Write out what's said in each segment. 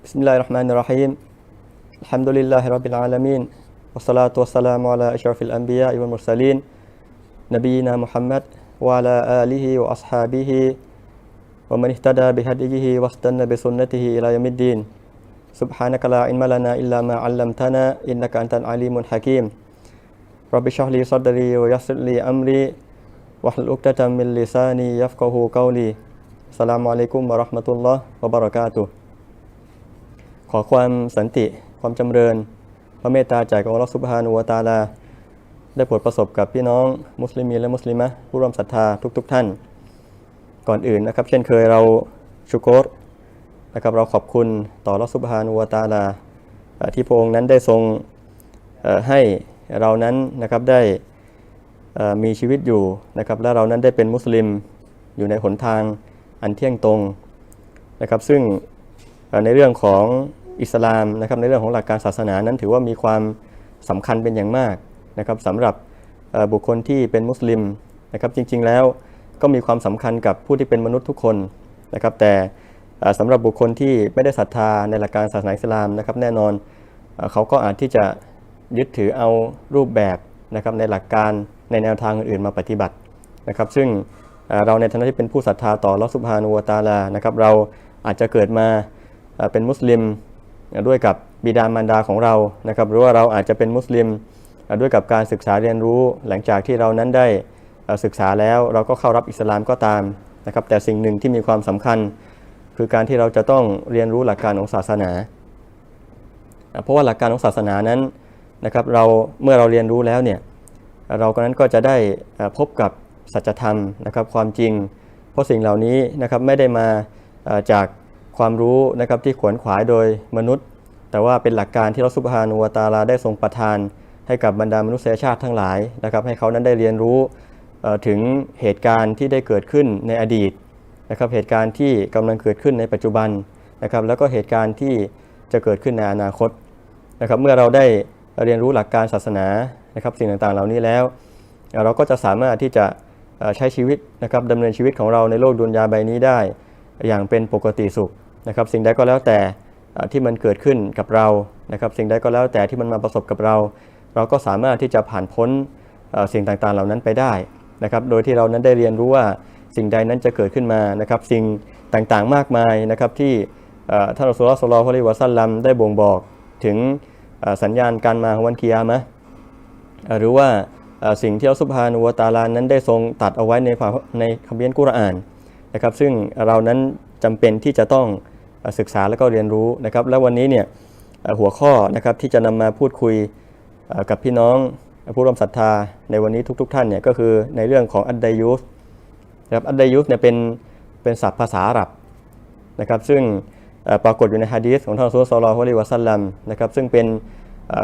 Bismillahirrahmanirrahim. Alhamdulillahirabbil alamin. Wassalatu wassalamu ala asyrafil anbiya'i wal mursalin nabiyina Muhammad wa ala alihi wa ashabihi wa man ihtada bihadihi wastanna bi sunnatihi ila yaumiddin. Subhanaka la ilma lana illa ma 'allamtana innaka antal alimul hakim. Rabbi shrah li sadri wa yassir li amri wahlul 'uqdatam min lisani yafqahu qawli. Assalamualaikum warahmatullahi wabarakatuh.ขอความสันติความจำเริญพระเมตตาจากอัลเลาะห์ซุบฮานะฮูวะตะอาลาได้โปรดประสบกับพี่น้องมุสลิมีและมุสลิมะห์ผู้ร่วมศรัทธาทุกท่านก่อนอื่นนะครับเช่นเคยเราชุกรนะครับเราขอบคุณต่ออัลเลาะห์ซุบฮานะฮูวะตะอาลาที่พระองค์นั้นได้ทรงให้เรานั้นนะครับได้มีชีวิตอยู่นะครับและเรานั้นได้เป็นมุสลิมอยู่ในหนทางอันเที่ยงตรงนะครับซึ่งในเรื่องของอิสลามนะครับในเรื่องของหลักการศาสนานั้นถือว่ามีความสำคัญเป็นอย่างมากนะครับสำหรับบุคคลที่เป็นมุสลิมนะครับจริงๆแล้วก็มีความสำคัญกับผู้ที่เป็นมนุษย์ทุกคนนะครับแต่สำหรับบุคคลที่ไม่ได้ศรัทธาในหลักการศาสนาอิสลามนะครับแน่นอนเขาก็อาจที่จะยึดถือเอารูปแบบนะครับในหลักการในแนวทางอื่นๆมาปฏิบัตินะครับซึ่งเราในฐานะที่เป็นผู้ศรัทธาต่ออัลเลาะห์ซุบฮานะฮูวะตะอาลานะครับเราอาจจะเกิดมาเป็นมุสลิมด้วยกับบิดามารดาของเรานะครับหรือว่าเราอาจจะเป็นมุสลิมด้วยกับการศึกษาเรียนรู้หลังจากที่เรานั้นได้ศึกษาแล้วเราก็เข้ารับอิสลามก็ตามนะครับแต่สิ่งหนึ่งที่มีความสำคัญคือการที่เราจะต้องเรียนรู้หลักการของศาสนาเพราะว่าหลักการของศาสนานั้นนะครับเมื่อเราเรียนรู้แล้วเนี่ยเราก็นั้นก็จะได้พบกับสัจธรรมนะครับความจริงเพราะสิ่งเหล่านี้นะครับไม่ได้มาจากความรู้นะครับที่ขวนขวายโดยมนุษย์แต่ว่าเป็นหลักการที่อัลเลาะห์ซุบฮานะฮูวะตะอาลาได้ทรงประทานให้กับบรรดามนุษยชาติทั้งหลายนะครับให้เขานั้นได้เรียนรู้ถึงเหตุการณ์ที่ได้เกิดขึ้นในอดีตนะครับเหตุการณ์ที่กำลังเกิดขึ้นในปัจจุบันนะครับแล้วก็เหตุการณ์ที่จะเกิดขึ้นในอนาคตนะครับเมื่อเราได้เรียนรู้หลักการศาสนานะครับสิ่งต่างๆเหล่านี้แล้วเราก็จะสามารถที่จะใช้ชีวิตนะครับดำเนินชีวิตของเราในโลกดุนยาใบนี้ได้อย่างเป็นปกติสุขนะครับสิ่งใดก็แล้วแต่ที่มันเกิดขึ้นกับเรานะครับสิ่งใดก็แล้วแต่ที่มันมาประสบกับเราเราก็สามารถที่จะผ่านพ้นสิ่งต่างๆเหล่านั้นไปได้นะครับโดยที่เรานั้นได้เรียนรู้ว่าสิ่งใดนั้นจะเกิดขึ้นมานะครับสิ่งต่างๆมากมายนะครับที่ท่านรอซูลุลลอฮ์ ศ็อลลัลลอฮุอะลัยฮิวะซัลลัมได้บ่งบอกถึงสัญญาณการมาของวันกิยามะห์หรือว่าสิ่งที่อัลเลาะห์ซุบฮานะฮูวะตะอาลานั้นได้ทรงตัดเอาไว้ในคัมภีร์กุรอานนะครับซึ่งเรานั้นจำเป็นที่จะต้องศึกษาและก็เรียนรู้นะครับและวันนี้เนี่ยหัวข้อนะครับที่จะนำมาพูดคุยกับพี่น้องผู้ร่วมศรัทธาในวันนี้ทุกท่านเนี่ยก็คือในเรื่องของอัดไดยุสนะครับอัดไดยุสเนี่ยเป็นศัพท์ภาษาอาหรับนะครับซึ่งปรากฏอยู่ในหะดีษของท่านรอซูล ศ็อลลัลลอฮุอะลัยฮิวะซัลลัมนะครับซึ่งเป็น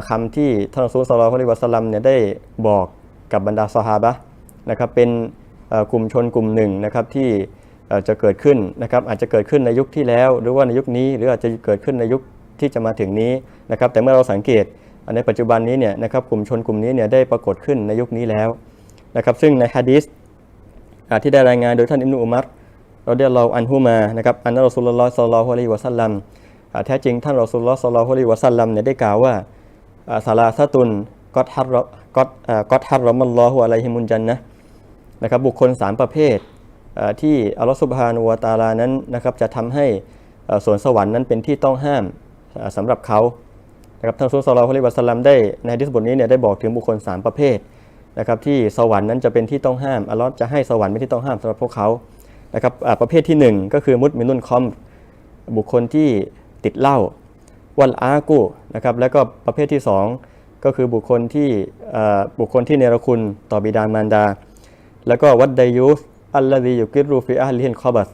คำที่ท่านรอซูล ศ็อลลัลลอฮุอะลัยฮิวะซัลลัมเนี่ยได้บอกกับบรรดาซอฮาบะห์นะครับเป็นกลุ่มชนกลุ่มหนึ่งนะครับที่จะเกิดขึ้นนะครับอาจจะเกิดขึ้นในยุคที่แล้วหรือว่าในยุคนี้หรืออาจจะเกิดขึ้นในยุคที่จะมาถึงนี้นะครับแต่เมื่อเราสังเกตในปัจจุบันนี้เนี่ยนะครับกลุ่มชนกลุ่มนี้เนี่ยได้ปรากฏขึ้นในยุคนี้แล้วนะครับซึ่งในหะดีษที่ได้รายงานโดยท่านอิบนุอุมัรรอฎิยัลลอฮุอันฮุมานะครับอันนะรอซูลุลลอฮ์ ศ็อลลัลลอฮุอะลัยฮิวะซัลลัมแท้จริงท่านรอซูลุลลอฮ์ ศ็อลลัลลอฮุอะลัยฮิวะซัลลัมเนี่ยได้กล่าวว่าซะลาซะตุนกอดฮัรรอมัลลอฮุอะลัยฮิมุลญันนะห์นะครับบุคคล3ประเภทที่อัลเลาะห์ซุบฮานะฮูวะตะอาลานั้นนะครับจะทำให้สวนสวรรค์นั้นเป็นที่ต้องห้ามสำหรับเขานะครับท่านรอซูล ศ็อลลัลลอฮุอะลัยฮิวะซัลลัมได้ในหะดีษบทนี้เนี่ยได้บอกถึงบุคคล3ประเภทนะครับที่สวรรค์นั้นจะเป็นที่ต้องห้ามอัลเลาะห์จะให้สวรรค์เป็นที่ต้องห้ามสำหรับพวกเขานะครับประเภทที่1ก็คือมุดมินุนคอมบุคคลที่ติดเหล้าวัลอากูนะครับแล้วก็ประเภทที่2ก็คือบุคคลที่เนรคุณต่อบิดามารดาแล้วก็วัดไดยุสอัลลซียุกิรูฟิอะฮลิฮิลคอบัส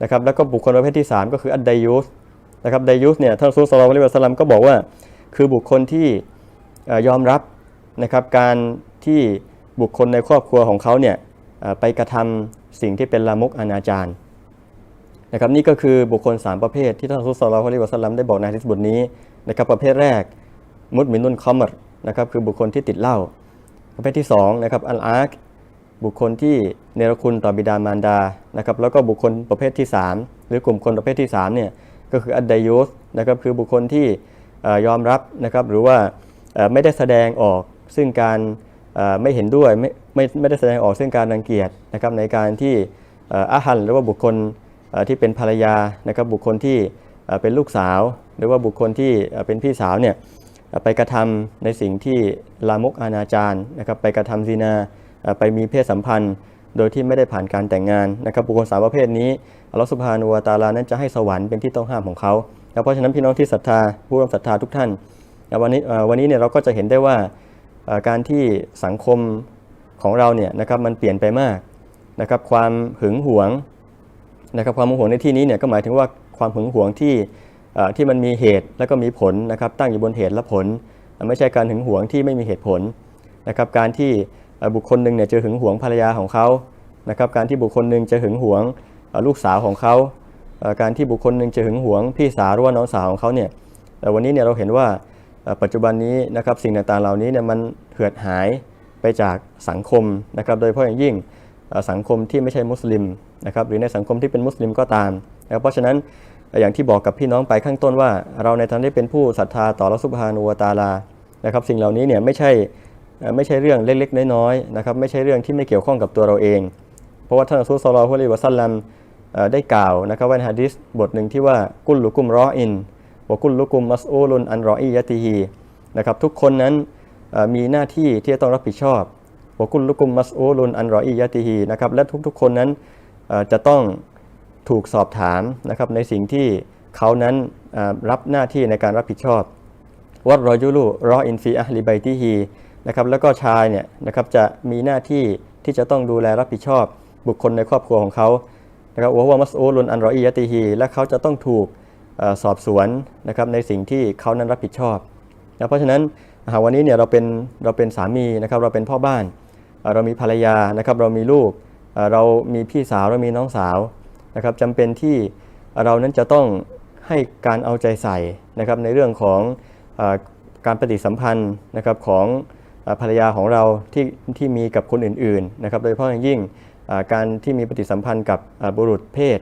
นะครับแล้วก็บุคคลประเภทที่3ก็คืออัดไดยุสนะครับไดยุสเนี่ยท่านรอซูล ศ็อลลัลลอฮุอะลัยฮิวะซัลลัมก็บอกว่าคือบุคคลที่ยอมรับนะครับการที่บุคคลในครอบครัวของเขาเนี่ยไปกระทำสิ่งที่เป็นลามกอนาจารนะครับนี่ก็คือบุคคล3ประเภทที่ท่านรอซูล ศ็อลลัลลอฮุอะลัยฮิวะซัลลัมได้บอกในหะดีษบทนี้นะครับประเภทแรกมุดมินุนคอมรนะครับคือบุคคลที่ติดเหล้าประเภทที่2นะครับอัลอาร์กบุคคลที่เนรคุณต่อบิดามารดานะครับแล้วก็บุคคลประเภทที่3หรือกลุ่มคนประเภทที่3เนี่ยก็คืออัดไดยุส นะครับคือบุคคลที่ยอมรับนะครับหรือว่าไม่ได้แสดงออกซึ่งการไม่เห็นด้วยไม่ได้แสดงออกซึ่งการรังเกียจนะครับในการที่อาหันหรือว่าบุคคลที่เป็นภรรยานะครับบุคคลที่เป็นลูกสาวหรือว่าบุคคลที่เป็นพี่สาวเนี่ยไปกระทำในสิ่งที่ลามกอนาจารนะครับไปกระทำซินาไปมีเพศสัมพันธ์โดยที่ไม่ได้ผ่านการแต่งงานนะครับบุคคล3ประเภทนี้อัลลอฮฺซุบฮานะฮูวะตะอาลานั้นจะให้สวรรค์เป็นที่ต้องห้ามของเขาเพราะฉะนั้นพี่น้องที่ศรัทธาผู้ร่วมศรัทธาทุกท่านวันนี้เนี่ยเราก็จะเห็นได้ว่าการที่สังคมของเราเนี่ยนะครับมันเปลี่ยนไปมากนะครับความหึงหวงนะครับความหึงหวงในที่นี้เนี่ยก็หมายถึงว่าความหึงหวงที่มันมีเหตุและก็มีผลนะครับตั้งอยู่บนเหตุและผลไม่ใช่การหึงหวงที่ไม่มีเหตุผลนะครับการที่บุคคลหนึ่งเนี่ยจะหึงหวงภรรยาของเขานะครับการที่บุคคลหนึ่งจะหึงหวงลูกสาวของเขาการที่บุคคลหนึ่งจะหึงหวงพี่สาวหรือว่าน้องสาวของเขาเนี่ยวันนี้เนี่ยเราเห็นว่าปัจจุบันนี้นะครับสิ่งต่างๆเหล่านี้เนี่ยมันเหือดหายไปจากสังคมนะครับโดยเฉพาะอย่างยิ่งสังคมที่ไม่ใช่มุสลิมนะครับหรือในสังคมที่เป็นมุสลิมก็ตามเพราะฉะนั้นอย่างที่บอกกับพี่น้องไปข้างต้นว่าเราในฐานะที่เป็นผู้ศรัทธาต่ออัลเลาะห์ซุบฮานะฮูวะตะอาลานะครับสิ่งเหล่านี้เนี่ยไม่ใช่เรื่องเล็กๆน้อยๆนะครับไม่ใช่เรื่องที่ไม่เกี่ยวข้องกับตัวเราเองเพราะว่าท่านรอซูล ศ็อลลัลลอฮุอะลัยฮิวะซัลลัมได้กล่าวนะครับว่าในหะดีษบทหนึ่งที่ว่ากุลลุกุมรออินวะกุลลุกุมมัสอูลุนอันรออียะติฮีนะครับทุกคนนั้นมีหน้าที่ที่จะต้องรับผิดชอบวะกุลลุกุมมัสอูลุนอันรออียะติฮีนะครับและทุกๆคนนั้นจะต้องถูกสอบถามนะครับในสิ่งที่เขานั้นรับหน้าที่ในการรับผิดชอบวัดรอยุลุรออินฟีอะฮลิบัยติฮีนะครับแล้วก็ชายเนี่ยนะครับจะมีหน้าที่ที่จะต้องดูแลรับผิดชอบบุคคลในครอบครัวของเขานะครับวะฮุวะมัสอูลุนอันรออียะติฮีและเขาจะต้องถูกสอบสวนนะครับในสิ่งที่เขานั้นรับผิดชอบนะเพราะฉะนั้นวันนี้เนี่ยเราเป็นสามีนะครับเราเป็นพ่อบ้านเรามีภรรยานะครับเรามีลูกเรามีพี่สาวเรามีน้องสาวนะครับจำเป็นที่เรานั้นจะต้องให้การเอาใจใส่นะครับในเรื่องของการปฏิสัมพันธ์นะครับของภรรยาของเราที่มีกับคนอื่นๆนะครับโดยเฉพาะอย่างยิ่งการที่มีปฏิสัมพันธ์กับบุรุษเพศ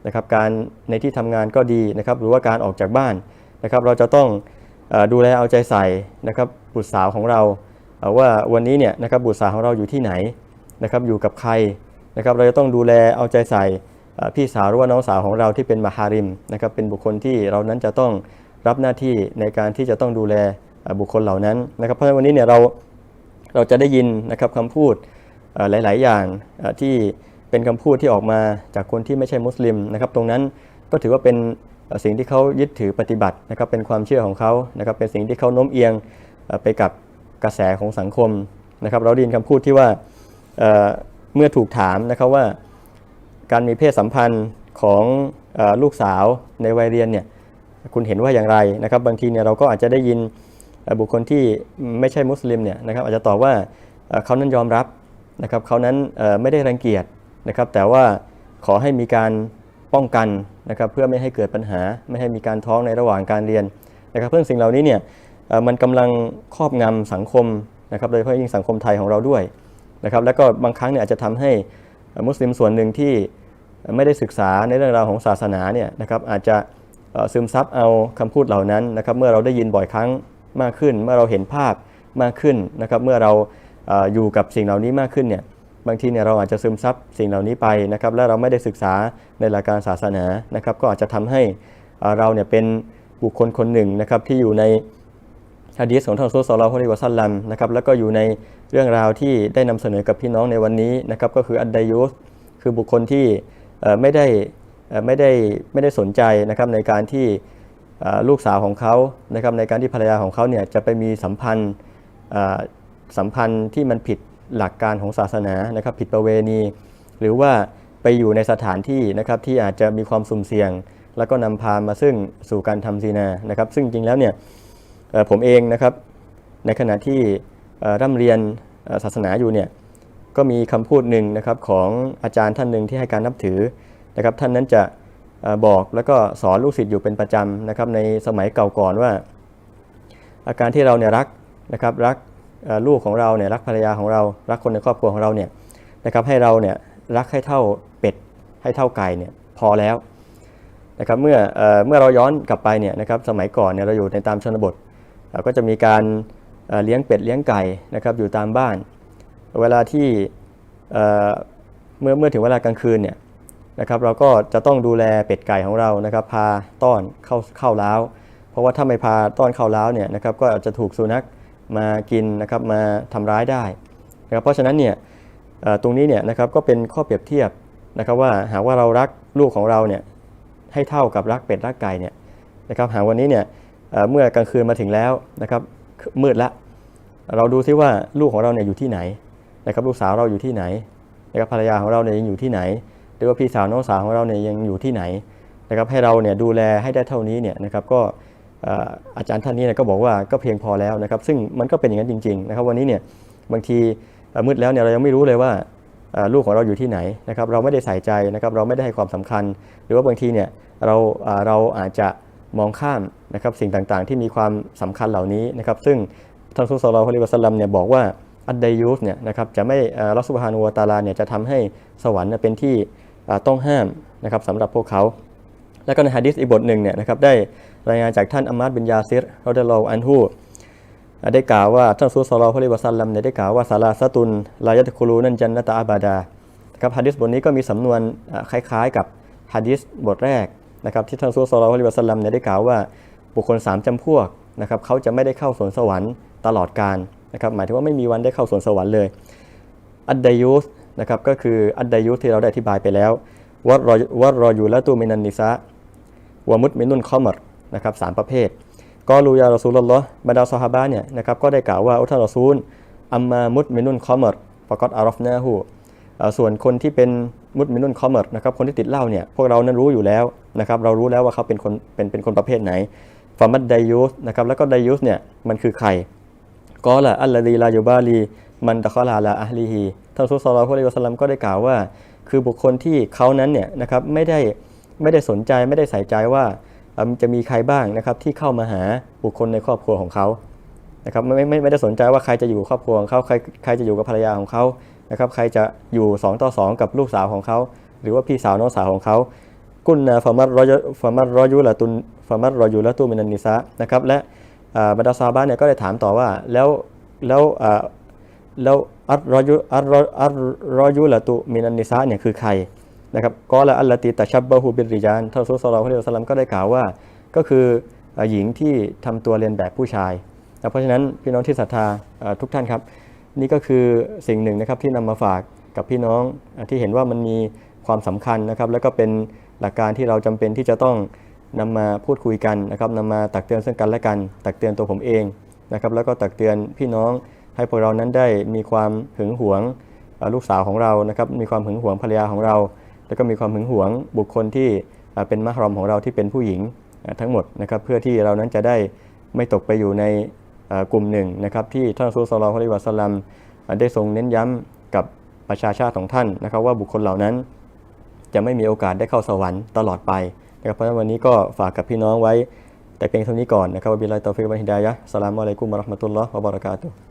นะครับการในที่ทำงานก็ดีนะครับหรือว่าการออกจากบ้านนะครับเราจะต้องดูแลเอาใจใส่นะครับบุตรสาวของเราว่าวันนี้เนี่ยนะครับบุตรสาวของเราอยู่ที่ไหนนะครับอยู่กับใครนะครับเราจะต้องดูแลเอาใจใส่พี่สาวหรือว่าน้องสาวของเราที่เป็นมหาริมนะครับเป็นบุคคลที่เรานั้นจะต้องรับหน้าที่ในการที่จะต้องดูแลบุคคลเหล่านั้นนะครับเพราะฉะนั้นวันนี้เนี่ยเราจะได้ยินนะครับคำพูดหลายๆอย่างที่เป็นคำพูดที่ออกมาจากคนที่ไม่ใช่มุสลิมนะครับตรงนั้นก็ถือว่าเป็นสิ่งที่เขายึดถือปฏิบัตินะครับเป็นความเชื่อของเขานะครับเป็นสิ่งที่เขาโน้มเอียงไปกับกระแสของสังคมนะครับเราได้ยินคำพูดที่ว่าเมื่อถูกถามนะครับว่าการมีเพศสัมพันธ์ของลูกสาวในวัยเรียนเนี่ยคุณเห็นว่าอย่างไรนะครับบางทีเนี่ยเราก็อาจจะได้ยินบุคคลที่ไม่ใช่มุสลิมเนี่ยนะครับอาจจะตอบว่าเขานั้นยอมรับนะครับเขานั้นไม่ได้รังเกียจนะครับแต่ว่าขอให้มีการป้องกันนะครับเพื่อไม่ให้เกิดปัญหาไม่ให้มีการท้องในระหว่างการเรียนนะครับเพื่อสิ่งเหล่านี้เนี่ยมันกำลังครอบงำสังคมนะครับโดยเฉพาะยิ่งสังคมไทยของเราด้วยนะครับแล้วก็บางครั้งเนี่ยอาจจะทำให้มุสลิมส่วนหนึ่งที่ไม่ได้ศึกษาในเรื่องราวของศาสนาเนี่ยนะครับอาจจะซึมซับเอาคำพูดเหล่านั้นนะครับเมื่อเราได้ยินบ่อยครั้งมากขึ้นเมื่อเราเห็นภาพมากขึ้นนะครับเมื่อเราอยู่กับสิ่งเหล่านี้มากขึ้นเนี่ยบางทีเนี่ยเราอาจจะซึมซับสิ่งเหล่านี้ไปนะครับและเราไม่ได้ศึกษาในหลักการศาสนานะครับก็อาจจะทำให้เราเนี่ยเป็นบุคคลคนหนึ่งนะครับที่อยู่ในหะดีษของท่านรอซูล ศ็อลลัลลอฮุอะลัยฮิวะซัลลัมนะครับแล้วก็อยู่ในเรื่องราวที่ได้นำเสนอกับพี่น้องในวันนี้นะครับก็คืออัดดัยยุสคือบุคคลที่ไม่ได้สนใจนะครับในการที่ลูกสาวของเขานะครับในการที่ภรรยาของเขาเนี่ยจะไปมีสัมพันธ์ที่มันผิดหลักการของศาสนานะครับผิดประเวณีหรือว่าไปอยู่ในสถานที่นะครับที่อาจจะมีความสุ่มเสี่ยงแล้วก็นำพามาซึ่งสู่การทำซินานะครับซึ่งจริงแล้วเนี่ยผมเองนะครับในขณะที่ร่ำเรียนศาสนาอยู่เนี่ยก็มีคำพูดหนึ่งนะครับของอาจารย์ท่านหนึ่งที่ให้การนับถือนะครับท่านนั้นจะบอกแล้วก็สอนลูกศิษย์อยู่เป็นประจำนะครับในสมัยเก่าก่อนว่าอาการที่เราเนี่ยรักลูกของเราเนี่ยรักภรรยาของเรารักคนในครอบครัวของเราเนี่ยนะครับให้เราเนี่ยรักให้เท่าเป็ดให้เท่าไก่เนี่ยพอแล้ว นะครับเมื่อเราย้อนกลับไปเนี่ยนะครับสมัยก่อนเนี่ยเราอยู่ในตามชนบทเราก็จะมีการเลี้ยงเป็ดเลี้ยงไก่นะครับอยู่ตามบ้านเวลาที่เมื่อถึงเวลากลางคืนเนี่ยนะครับเราก็จะต้องดูแลเป็ดไก่ของเรานะครับพาต้อนเข้าล้าวเพราะว่าถ้าไม่พาต้อนเข้าล้าวเนี่ยนะครับก็อาจจะถูกสุนัขมากินนะครับมาทำร้ายได้นะครับเพราะฉะนั้นเนี่ยตรงนี้เนี่ยนะครับก็เป็นข้อเปรียบเทียบนะครับว่าหากว่าเรารักลูกของเราเนี่ยให้เท่ากับรักเป็ดรักไก่เนี่ยนะครับหากวันนี้เนี่ยเมื่อกลางคืนมาถึงแล้วนะครับมืดละเราดูซิว่าลูกของเราเนี่ยอยู่ที่ไหนนะครับลูกสาวเราอยู่ที่ไหนนะครับภรรยาของเราเนี่ยยังอยู่ที่ไหนหรือว่าพี่สาวน้องสาวของเราเนี่ยยังอยู่ที่ไหนนะครับให้เราเนี่ยดูแลให้ได้เท่านี้เนี่ยนะครับก็อาจารย์ท่านนี้ก็บอกว่าก็เพียงพอแล้วนะครับซึ่งมันก็เป็นอย่างนั้นจริงๆนะครับวันนี้เนี่ยบางทีมืดแล้วเนี่ยเรายังไม่รู้เลยว่าลูกของเราอยู่ที่ไหนนะครับเราไม่ได้ใส่ใจนะครับเราไม่ได้ให้ความสำคัญหรือว่าบางทีเนี่ยเราอาจจะมองข้ามนะครับสิ่งต่างๆที่มีความสำคัญเหล่านี้นะครับซึ่งท่านศ็อลลัลลอฮุอะลัยฮิวะซัลลัมเนี่ยบอกว่าอัดไดยูสเนี่ยนะครับจะไม่อัลเลาะห์ซุบฮานะฮูวะตะอาลาเนี่ยจะทำให้สวรรค์เป็นที่ต้องห้ามนะครับสำหรับพวกเขาแล้วก็ในหะดีษอีกบทหนึ่งเนี่ยนะครับได้รายงานจากท่านอัมมารบินยาซิรรอฎิยัลลอฮุอันฮุได้กล่าวว่าท่านรอซูลศ็อลลัลลอฮุอะลัยฮิวะซัลลัมเนี่ยได้กล่าวว่าซาลาซะตุนลายัดคุลูนันญันนะตะอะบาดาครับหะดีษบทนี้ก็มีสำนวนคล้ายๆกับหะดีษบทแรกนะครับที่ท่านรอซูลศ็อลลัลลอฮุอะลัยฮิวะซัลลัมเนี่ยได้กล่าวว่าบุคคล3จำพวกนะครับเขาจะไม่ได้เข้าสวนสวรรค์ตลอดกาลนะครับหมายถึงว่าไม่มีวันได้เข้าสวนสวรรค์เลยอัดไดยูสนะครับก็คืออัดไดยูสที่เราได้อธิบายไปแล้ววัดรอยูละตูมินันนิซาวะมุตมินุนคอมรนะครับ3ประเภทกอลูยารอซูลุลลอฮ์บรรดาซอฮาบะห์เนี่ยนะครับก็ได้กล่าวว่าอุท่านรอซูลอัมมามุตมินุนคอมรฟะกอดอารอฟนาฮูส่วนคนที่เป็นมุตมินุนคอมรนะครับคนที่ติดเหล้าเนี่ยพวกเรานั้นรู้อยู่แล้วนะครับเรารู้แล้วว่าเขาเป็นคนประเภทไหนฟามัดไดยูสนะครับแล้วก็ไดยูสเนี่ยมันคือใครกอละอัลลอฮีลายูบาลีมันตะคอลาลาอะฮลีฮีท่านรอซูลศ็อลลัลลอฮุอะลัยฮิวะซัลลัมก็ได้กล่าวว่าคือบุคคลที่เขานั้นเนี่ยนะครับไม่ได้สนใจไม่ได้ใส่ใจว่าจะมีใครบ้างนะครับที่เข้ามาหาบุคคลในครอบครัวของเขานะครับไม่ได้สนใจว่าใครจะอยู่ครอบครัวของเขาใครจะอยู่กับภรรยาของเขานะครับใครจะอยู่2 ต่อ 2กับลูกสาวของเขาหรือว่าพี่สาวน้องสาวของเขากุนนะฟามัดรอยูละตุมินันนิซานะครับและบรรดาซอฮาบะห์เนี่ยก็ได้ถามต่อว่าแล้วอัรรอยูละตุมินันนิซาเนี่ยคือใครนะครับกอละอัลลตีตะชับบะฮูบิรริญาลท่านรอซูลศ็อลลัลลอฮุอะลัยฮิวะซัลลัมก็ได้กล่าวว่าก็คือหญิงที่ทำตัวเลียนแบบผู้ชายเพราะฉะนั้นพี่น้องที่ศรัทธาทุกท่านครับนี่ก็คือสิ่งหนึ่งนะครับที่นำมาฝากกับพี่น้องที่เห็นว่ามันมีความสำคัญนะครับแล้วก็เป็นหลักการที่เราจำเป็นที่จะต้องนำมาพูดคุยกันนะครับนำมาตักเตือนซึ่งกันและกันตักเตือนตัวผมเองนะครับแล้วก็ตักเตือนพี่น้องให้พวกเรานั้นได้มีความหึงหวงลูกสาวของเรานะครับมีความหึงหวงภรรยาของเราแล้วก็มีความหึงหวงบุคคลที่เป็นมะฮรอมของเราที่เป็นผู้หญิงทั้งหมดนะครับเพื่อที่เรานั้นจะได้ไม่ตกไปอยู่ในกลุ่มหนึ่งนะครับที่ท่านรอซูลศ็อลลัลลอฮุอะลัยฮิวะซัลลัมได้ทรงเน้นย้ำกับประชาชาติของท่านนะครับว่าบุคคลเหล่านั้นจะไม่มีโอกาสได้เข้าสวรรค์ตลอดไปนะครับเพราะฉะนั้นวันนี้ก็ฝากกับพี่น้องไว้แต่เพียงเท่านี้ก่อนนะครับบิลลาฮิตตอฟิกวัลฮิดายะฮ์อัสสลามุอะลัยกุมวะเราะห์มะตุลลอฮ์วะบะเราะกาตุฮ์